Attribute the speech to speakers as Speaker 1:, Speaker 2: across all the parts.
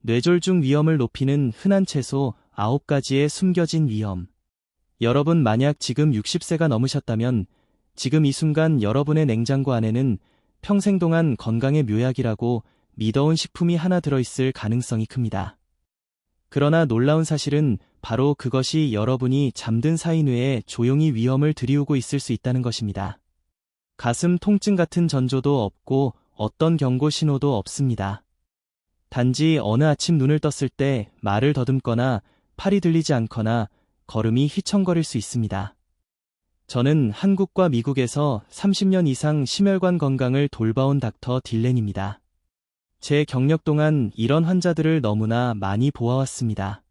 Speaker 1: 뇌졸중 위험을 높이는 흔한 채소 9가지의 숨겨진 위험. 여러분 만약 지금 60세가 넘으셨다면 지금 이 순간 여러분의 냉장고 안에는 평생 동안 건강의 묘약이라고 믿어온 식품이 하나 들어있을 가능성이 큽니다. 그러나 놀라운 사실은 바로 그것이 여러분이 잠든 사이 뇌에 조용히 위험을 들이우고 있을 수 있다는 것입니다. 가슴 통증 같은 전조도 없고 어떤 경고 신호도 없습니다. 단지 어느 아침 눈을 떴을 때 말을 더듬거나 팔이 들리지 않거나 걸음이 휘청거릴 수 있습니다. 저는 한국과 미국에서 30년 이상 심혈관 건강을 돌봐온 닥터 딜렌입니다. 제 경력 동안 이런 환자들을 너무나 많이 보아왔습니다.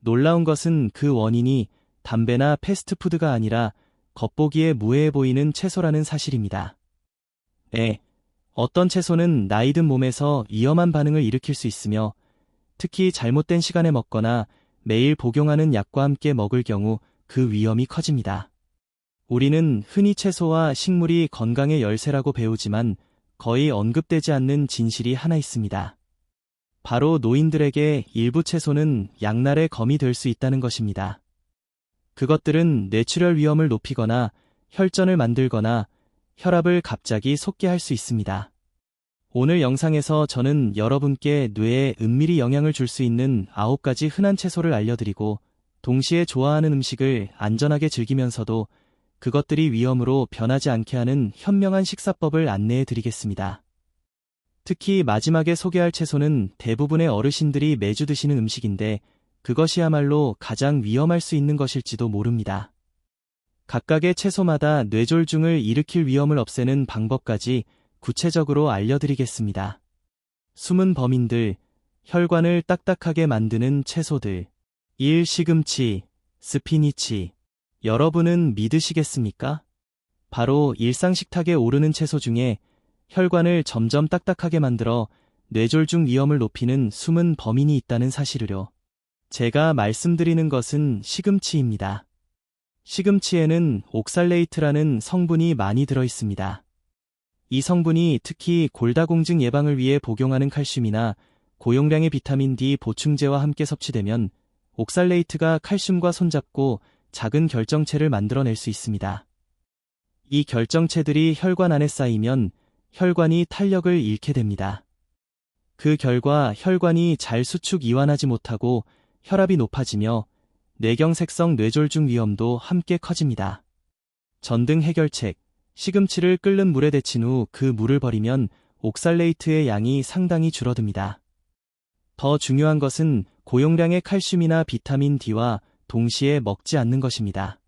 Speaker 1: 놀라운 것은 그 원인이 담배나 패스트푸드가 아니라 겉보기에 무해해 보이는 채소라는 사실입니다. 네, 어떤 채소는 나이든 몸에서 위험한 반응을 일으킬 수 있으며 특히 잘못된 시간에 먹거나 매일 복용하는 약과 함께 먹을 경우 그 위험이 커집니다. 우리는 흔히 채소와 식물이 건강의 열쇠라고 배우지만 거의 언급되지 않는 진실이 하나 있습니다. 바로 노인들에게 일부 채소는 양날의 검이 될 수 있다는 것입니다. 그것들은 뇌출혈 위험을 높이거나 혈전을 만들거나 혈압을 갑자기 솟게 할 수 있습니다. 오늘 영상에서 저는 여러분께 뇌에 은밀히 영향을 줄 수 있는 9가지 흔한 채소를 알려드리고 동시에 좋아하는 음식을 안전하게 즐기면서도 그것들이 위험으로 변하지 않게 하는 현명한 식사법을 안내해 드리겠습니다. 특히 마지막에 소개할 채소는 대부분의 어르신들이 매주 드시는 음식인데 그것이야말로 가장 위험할 수 있는 것일지도 모릅니다. 각각의 채소마다 뇌졸중을 일으킬 위험을 없애는 방법까지 구체적으로 알려드리겠습니다. 숨은 범인들, 혈관을 딱딱하게 만드는 채소들. 1. 시금치, 스피니치. 여러분은 믿으시겠습니까? 바로 일상 식탁에 오르는 채소 중에 혈관을 점점 딱딱하게 만들어 뇌졸중 위험을 높이는 숨은 범인이 있다는 사실을요. 제가 말씀드리는 것은 시금치입니다. 시금치에는 옥살레이트라는 성분이 많이 들어 있습니다. 이 성분이 특히 골다공증 예방을 위해 복용하는 칼슘이나 고용량의 비타민 D 보충제와 함께 섭취되면 옥살레이트가 칼슘과 손잡고 작은 결정체를 만들어낼 수 있습니다. 이 결정체들이 혈관 안에 쌓이면 혈관이 탄력을 잃게 됩니다. 그 결과 혈관이 잘 수축 이완하지 못하고 혈압이 높아지며 뇌경색성 뇌졸중 위험도 함께 커집니다. 전등 해결책. 시금치를 끓는 물에 데친 후 그 물을 버리면 옥살레이트의 양이 상당히 줄어듭니다. 더 중요한 것은 고용량의 칼슘이나 비타민 D와 동시에 먹지 않는 것입니다.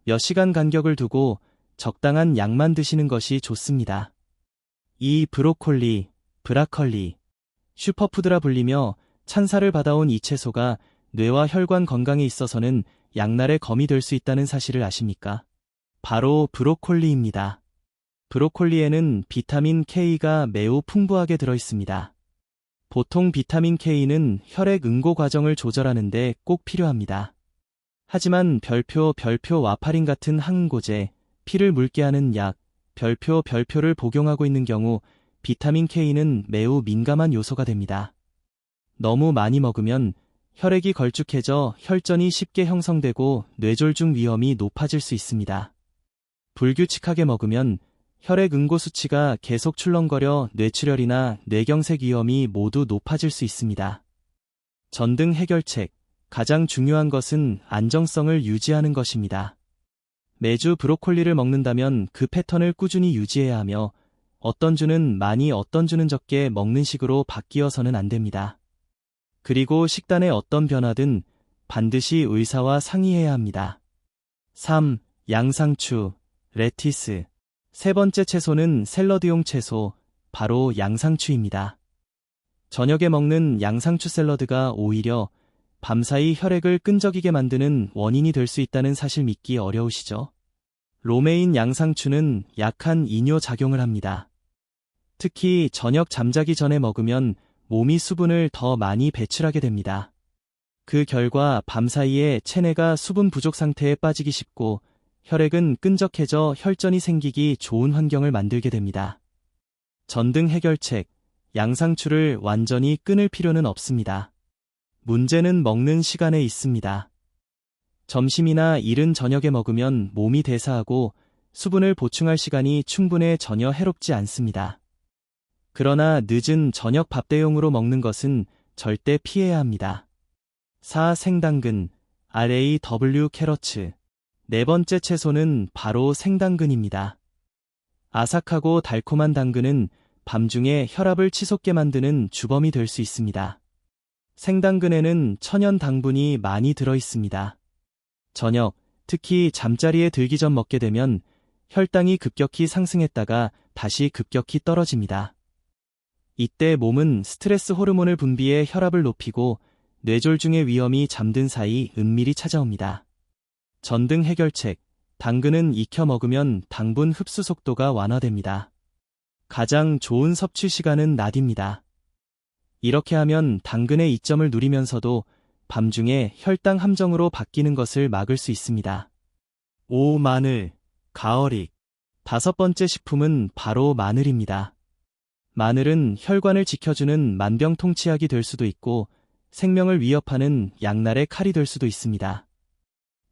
Speaker 1: 몇 시간 간격을 두고 적당한 양만 드시는 것이 좋습니다. 2. 브로콜리, 브라컬리. 슈퍼푸드라 불리며 찬사를 받아온 이 채소가 뇌와 혈관 건강에 있어서는 양날의 검이 될 수 있다는 사실을 아십니까? 바로 브로콜리입니다. 브로콜리에는 비타민 K가 매우 풍부하게 들어있습니다. 보통 비타민 K는 혈액 응고 과정을 조절하는 데 꼭 필요합니다. 하지만 별표 와파린 같은 항응고제, 피를 묽게 하는 약, 별표를 복용하고 있는 경우 비타민 K는 매우 민감한 요소가 됩니다. 너무 많이 먹으면 혈액이 걸쭉해져 혈전이 쉽게 형성되고 뇌졸중 위험이 높아질 수 있습니다. 불규칙하게 먹으면 혈액 응고 수치가 계속 출렁거려 뇌출혈이나 뇌경색 위험이 모두 높아질 수 있습니다. 전등 해결책. 가장 중요한 것은 안정성을 유지하는 것입니다. 매주 브로콜리를 먹는다면 그 패턴을 꾸준히 유지해야 하며 어떤 주는 많이 어떤 주는 적게 먹는 식으로 바뀌어서는 안 됩니다. 그리고 식단의 어떤 변화든 반드시 의사와 상의해야 합니다. 3. 양상추, 레티스. 세 번째 채소는 샐러드용 채소, 바로 양상추입니다. 저녁에 먹는 양상추 샐러드가 오히려 밤사이 혈액을 끈적이게 만드는 원인이 될 수 있다는 사실 믿기 어려우시죠? 로메인 양상추는 약한 이뇨 작용을 합니다. 특히 저녁 잠자기 전에 먹으면 몸이 수분을 더 많이 배출하게 됩니다. 그 결과 밤사이에 체내가 수분 부족 상태에 빠지기 쉽고 혈액은 끈적해져 혈전이 생기기 좋은 환경을 만들게 됩니다. 전등 해결책. 양상추를 완전히 끊을 필요는 없습니다. 문제는 먹는 시간에 있습니다. 점심이나 이른 저녁에 먹으면 몸이 대사하고 수분을 보충할 시간이 충분해 전혀 해롭지 않습니다. 그러나 늦은 저녁 밥 대용으로 먹는 것은 절대 피해야 합니다. 4. 생당근, RAW 캐러츠. 네 번째 채소는 바로 생당근입니다. 아삭하고 달콤한 당근은 밤중에 혈압을 치솟게 만드는 주범이 될 수 있습니다. 생당근에는 천연 당분이 많이 들어 있습니다. 저녁, 특히 잠자리에 들기 전 먹게 되면 혈당이 급격히 상승했다가 다시 급격히 떨어집니다. 이때 몸은 스트레스 호르몬을 분비해 혈압을 높이고 뇌졸중의 위험이 잠든 사이 은밀히 찾아옵니다. 전등 해결책, 당근은 익혀 먹으면 당분 흡수 속도가 완화됩니다. 가장 좋은 섭취 시간은 낮입니다. 이렇게 하면 당근의 이점을 누리면서도 밤중에 혈당 함정으로 바뀌는 것을 막을 수 있습니다. 5. 마늘, 가어릭. 다섯 번째 식품은 바로 마늘입니다. 마늘은 혈관을 지켜주는 만병통치약이 될 수도 있고 생명을 위협하는 양날의 칼이 될 수도 있습니다.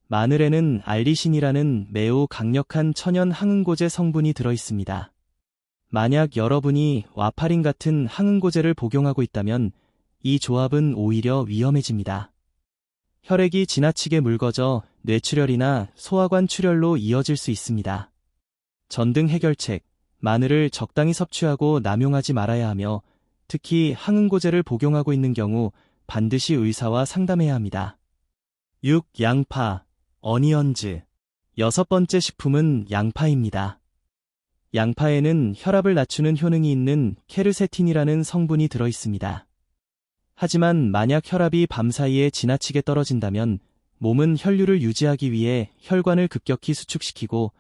Speaker 1: 마늘에는 알리신이라는 매우 강력한 천연 항응고제 성분이 들어 있습니다. 만약 여러분이 와파린 같은 항응고제를 복용하고 있다면 이 조합은 오히려 위험해집니다. 혈액이 지나치게 묽어져 뇌출혈이나 소화관 출혈로 이어질 수 있습니다. 전등 해결책, 마늘을 적당히 섭취하고 남용하지 말아야 하며 특히 항응고제를 복용하고 있는 경우 반드시 의사와 상담해야 합니다. 6. 양파, 어니언즈. 여섯 번째 식품은 양파입니다. 양파에는 혈압을 낮추는 효능이 있는 케르세틴이라는 성분이 들어 있습니다. 하지만 만약 혈압이 밤사이에 지나치게 떨어진다면 몸은 혈류를 유지하기 위해 혈관을 급격히 수축시키고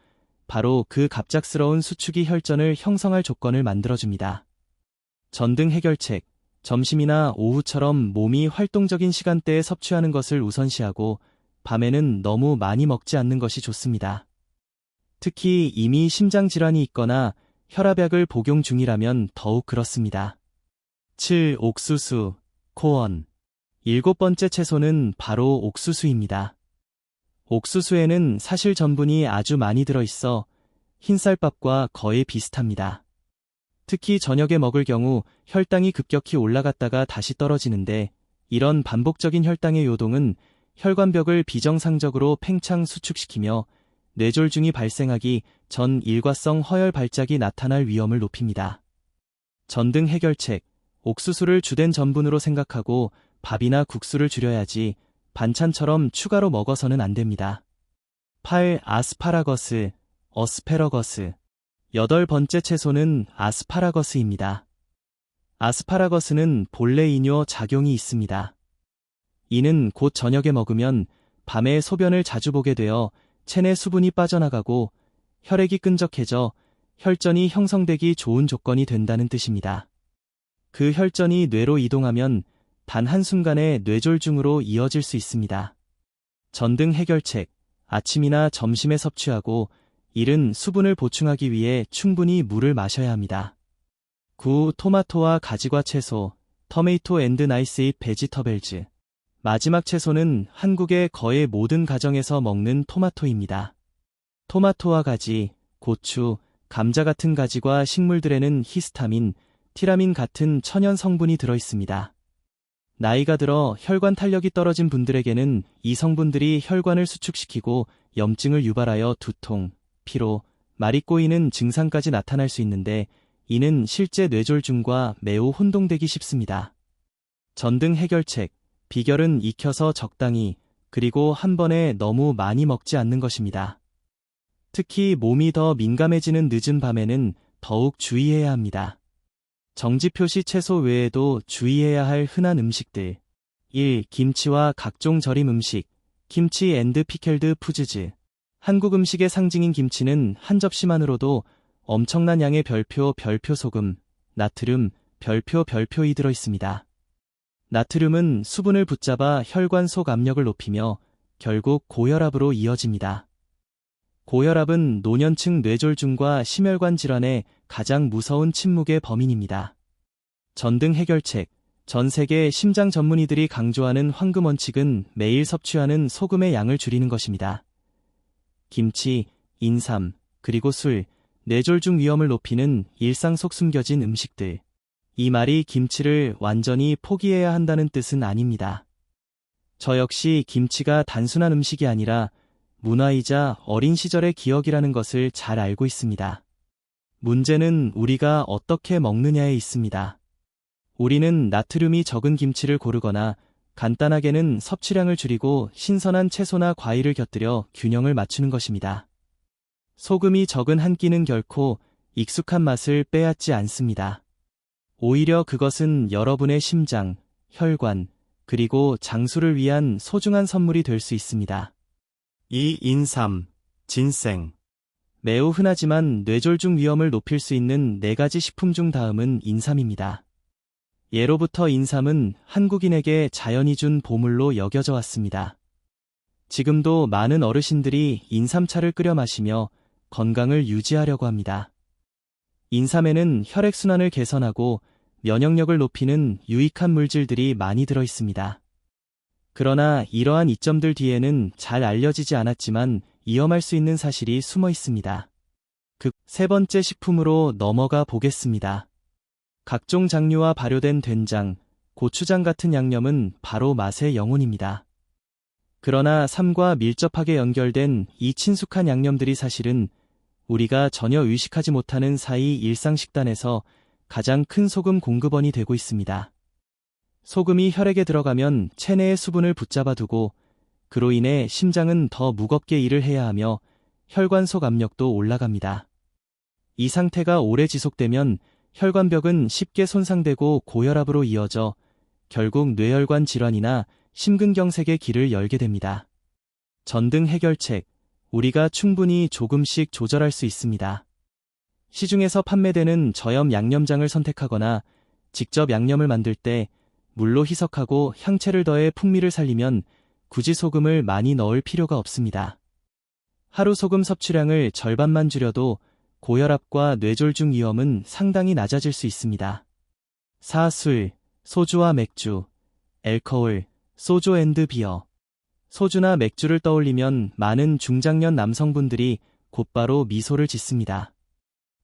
Speaker 1: 바로 그 갑작스러운 수축이 혈전을 형성할 조건을 만들어줍니다. 전등 해결책, 점심이나 오후처럼 몸이 활동적인 시간대에 섭취하는 것을 우선시하고 밤에는 너무 많이 먹지 않는 것이 좋습니다. 특히 이미 심장질환이 있거나 혈압약을 복용 중이라면 더욱 그렇습니다. 7. 옥수수, 코언. 일곱 번째 채소는 바로 옥수수입니다. 옥수수에는 사실 전분이 아주 많이 들어있어 흰쌀밥과 거의 비슷합니다. 특히 저녁에 먹을 경우 혈당이 급격히 올라갔다가 다시 떨어지는데 이런 반복적인 혈당의 요동은 혈관벽을 비정상적으로 팽창 수축시키며 뇌졸중이 발생하기 전 일과성 허혈 발작이 나타날 위험을 높입니다. 전등 해결책, 옥수수를 주된 전분으로 생각하고 밥이나 국수를 줄여야지 반찬처럼 추가로 먹어서는 안 됩니다. 8. 아스파라거스, 어스페러거스. 여덟 번째 채소는 아스파라거스입니다. 아스파라거스는 본래 이뇨 작용이 있습니다. 이는 곧 저녁에 먹으면 밤에 소변을 자주 보게 되어 체내 수분이 빠져나가고 혈액이 끈적해져 혈전이 형성되기 좋은 조건이 된다는 뜻입니다. 그 혈전이 뇌로 이동하면 단 한순간에 뇌졸중으로 이어질 수 있습니다. 전등 해결책, 아침이나 점심에 섭취하고 이른 수분을 보충하기 위해 충분히 물을 마셔야 합니다. 9. 토마토와 가지과 채소, 토메이토 앤드 나이스잇 베지터벨즈. 마지막 채소는 한국의 거의 모든 가정에서 먹는 토마토입니다. 토마토와 가지, 고추, 감자 같은 가지과 식물들에는 히스타민, 티라민 같은 천연 성분이 들어 있습니다. 나이가 들어 혈관 탄력이 떨어진 분들에게는 이 성분들이 혈관을 수축시키고 염증을 유발하여 두통, 피로, 말이 꼬이는 증상까지 나타날 수 있는데 이는 실제 뇌졸중과 매우 혼동되기 쉽습니다. 전등 해결책, 비결은 익혀서 적당히 그리고 한 번에 너무 많이 먹지 않는 것입니다. 특히 몸이 더 민감해지는 늦은 밤에는 더욱 주의해야 합니다. 정지표시 채소 외에도 주의해야 할 흔한 음식들. 1. 김치와 각종 절임 음식, 김치 앤드 피켈드 푸즈즈. 한국 음식의 상징인 김치는 한 접시만으로도 엄청난 양의 별표 소금, 나트륨, 별표이 들어있습니다. 나트륨은 수분을 붙잡아 혈관 속 압력을 높이며 결국 고혈압으로 이어집니다. 고혈압은 노년층 뇌졸중과 심혈관 질환의 가장 무서운 침묵의 범인입니다. 전등 해결책. 전 세계 심장 전문의들이 강조하는 황금 원칙은 매일 섭취하는 소금의 양을 줄이는 것입니다. 김치, 인삼, 그리고 술, 뇌졸중 위험을 높이는 일상 속 숨겨진 음식들. 이 말이 김치를 완전히 포기해야 한다는 뜻은 아닙니다. 저 역시 김치가 단순한 음식이 아니라 문화이자 어린 시절의 기억이라는 것을 잘 알고 있습니다. 문제는 우리가 어떻게 먹느냐에 있습니다. 우리는 나트륨이 적은 김치를 고르거나 간단하게는 섭취량을 줄이고 신선한 채소나 과일을 곁들여 균형을 맞추는 것입니다. 소금이 적은 한 끼는 결코 익숙한 맛을 빼앗지 않습니다. 오히려 그것은 여러분의 심장, 혈관, 그리고 장수를 위한 소중한 선물이 될 수 있습니다. 이 인삼, 진생. 매우 흔하지만 뇌졸중 위험을 높일 수 있는 4가지 식품 중 다음은 인삼입니다. 예로부터 인삼은 한국인에게 자연이 준 보물로 여겨져 왔습니다. 지금도 많은 어르신들이 인삼차를 끓여 마시며 건강을 유지하려고 합니다. 인삼에는 혈액순환을 개선하고 면역력을 높이는 유익한 물질들이 많이 들어 있습니다. 그러나 이러한 이점들 뒤에는 잘 알려지지 않았지만 위험할 수 있는 사실이 숨어 있습니다. 세 번째 식품으로 넘어가 보겠습니다. 각종 장류와 발효된 된장, 고추장 같은 양념은 바로 맛의 영혼입니다. 그러나 삶과 밀접하게 연결된 이 친숙한 양념들이 사실은 우리가 전혀 의식하지 못하는 사이 일상 식단에서 가장 큰 소금 공급원이 되고 있습니다. 소금이 혈액에 들어가면 체내의 수분을 붙잡아 두고 그로 인해 심장은 더 무겁게 일을 해야 하며 혈관 속 압력도 올라갑니다. 이 상태가 오래 지속되면 혈관벽은 쉽게 손상되고 고혈압으로 이어져 결국 뇌혈관 질환이나 심근경색의 길을 열게 됩니다. 전등 해결책. 우리가 충분히 조금씩 조절할 수 있습니다. 시중에서 판매되는 저염 양념장을 선택하거나 직접 양념을 만들 때 물로 희석하고 향채를 더해 풍미를 살리면 굳이 소금을 많이 넣을 필요가 없습니다. 하루 소금 섭취량을 절반만 줄여도 고혈압과 뇌졸중 위험은 상당히 낮아질 수 있습니다. 술, 소주와 맥주, 알코올, 소주 앤드 비어. 소주나 맥주를 떠올리면 많은 중장년 남성분들이 곧바로 미소를 짓습니다.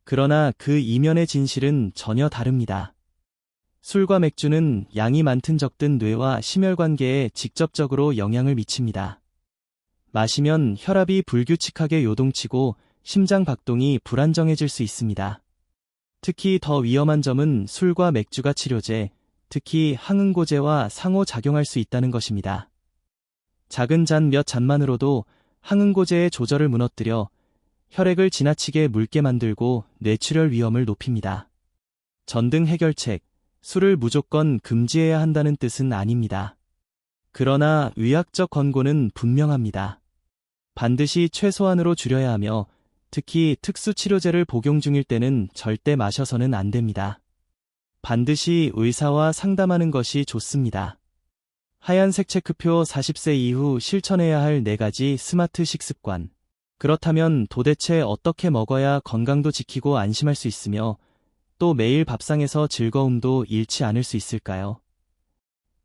Speaker 1: 그러나 그 이면의 진실은 전혀 다릅니다. 술과 맥주는 양이 많든 적든 뇌와 심혈관계에 직접적으로 영향을 미칩니다. 마시면 혈압이 불규칙하게 요동치고 심장 박동이 불안정해질 수 있습니다. 특히 더 위험한 점은 술과 맥주가 치료제, 특히 항응고제와 상호작용할 수 있다는 것입니다. 작은 잔 몇 잔만으로도 항응고제의 조절을 무너뜨려 혈액을 지나치게 묽게 만들고 뇌출혈 위험을 높입니다. 전등 해결책. 술을 무조건 금지해야 한다는 뜻은 아닙니다. 그러나 의학적 권고는 분명합니다. 반드시 최소한으로 줄여야 하며 특히 특수치료제를 복용 중일 때는 절대 마셔서는 안 됩니다. 반드시 의사와 상담하는 것이 좋습니다. 하얀색 체크표 40세 이후 실천해야 할 4가지 스마트 식습관. 그렇다면 도대체 어떻게 먹어야 건강도 지키고 안심할 수 있으며 또 매일 밥상에서 즐거움도 잃지 않을 수 있을까요?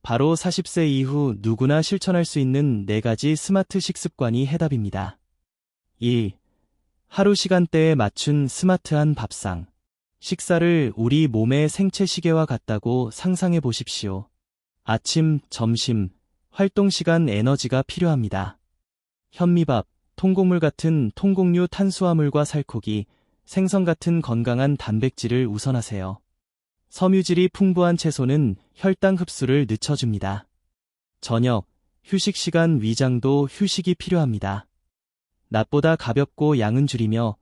Speaker 1: 바로 40세 이후 누구나 실천할 수 있는 4가지 스마트 식습관이 해답입니다. 1. 하루 시간대에 맞춘 스마트한 밥상. 식사를 우리 몸의 생체 시계와 같다고 상상해 보십시오. 아침, 점심, 활동 시간 에너지가 필요합니다. 현미밥, 통곡물 같은 통곡류 탄수화물과 살코기, 생선 같은 건강한 단백질을 우선하세요. 섬유질이 풍부한 채소는 혈당 흡수를 늦춰줍니다. 저녁, 휴식 시간 위장도 휴식이 필요합니다. 낮보다 가볍고 양은 줄이며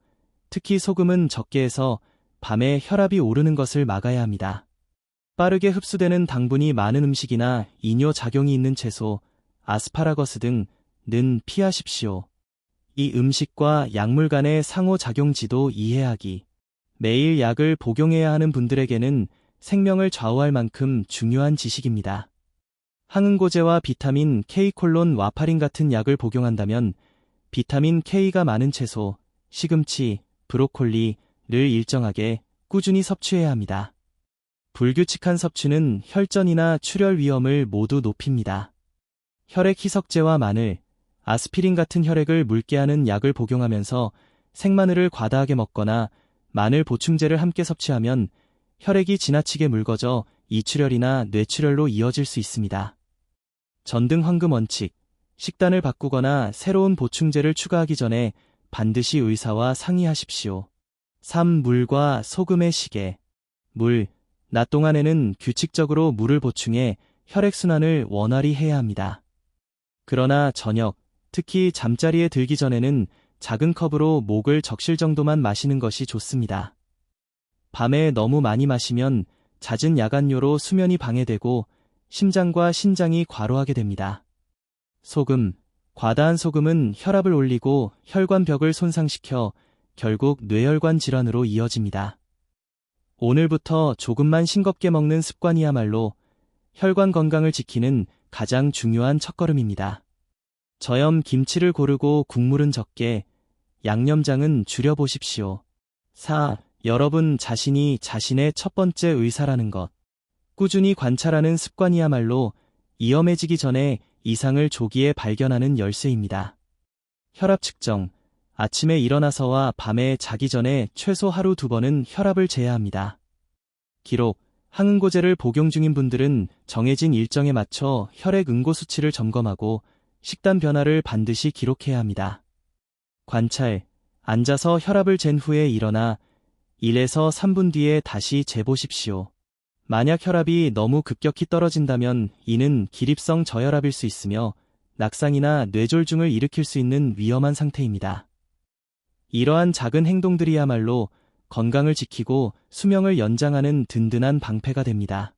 Speaker 1: 특히 소금은 적게 해서 밤에 혈압이 오르는 것을 막아야 합니다. 빠르게 흡수되는 당분이 많은 음식이나 이뇨작용이 있는 채소, 아스파라거스 등은 피하십시오. 이 음식과 약물 간의 상호작용지도 이해하기. 매일 약을 복용해야 하는 분들에게는 생명을 좌우할 만큼 중요한 지식입니다. 항응고제와 비타민 K 와파린 같은 약을 복용한다면 비타민 K가 많은 채소, 시금치, 브로콜리를 일정하게 꾸준히 섭취해야 합니다. 불규칙한 섭취는 혈전이나 출혈 위험을 모두 높입니다. 혈액 희석제와 마늘, 아스피린 같은 혈액을 묽게 하는 약을 복용하면서 생마늘을 과다하게 먹거나 마늘 보충제를 함께 섭취하면 혈액이 지나치게 묽어져 이출혈이나 뇌출혈로 이어질 수 있습니다. 전등 황금 원칙, 식단을 바꾸거나 새로운 보충제를 추가하기 전에 반드시 의사와 상의하십시오. 3. 물과 소금의 시계. 물, 낮 동안에는 규칙적으로 물을 보충해 혈액순환을 원활히 해야 합니다. 그러나 저녁, 특히 잠자리에 들기 전에는 작은 컵으로 목을 적실 정도만 마시는 것이 좋습니다. 밤에 너무 많이 마시면 잦은 야간뇨로 수면이 방해되고 심장과 신장이 과로하게 됩니다. 소금, 과다한 소금은 혈압을 올리고 혈관벽을 손상시켜 결국 뇌혈관 질환으로 이어집니다. 오늘부터 조금만 싱겁게 먹는 습관이야말로 혈관 건강을 지키는 가장 중요한 첫걸음입니다. 저염 김치를 고르고 국물은 적게, 양념장은 줄여보십시오. 4. 여러분 자신이 자신의 첫 번째 의사라는 것. 꾸준히 관찰하는 습관이야말로 위험해지기 전에 이상을 조기에 발견하는 열쇠입니다. 혈압 측정. 아침에 일어나서와 밤에 자기 전에 최소 하루 2번은 혈압을 재야 합니다. 기록. 항응고제를 복용 중인 분들은 정해진 일정에 맞춰 혈액 응고 수치를 점검하고 식단 변화를 반드시 기록해야 합니다. 관찰. 앉아서 혈압을 잰 후에 일어나 1에서 3분 뒤에 다시 재보십시오. 만약 혈압이 너무 급격히 떨어진다면 이는 기립성 저혈압일 수 있으며 낙상이나 뇌졸중을 일으킬 수 있는 위험한 상태입니다. 이러한 작은 행동들이야말로 건강을 지키고 수명을 연장하는 든든한 방패가 됩니다.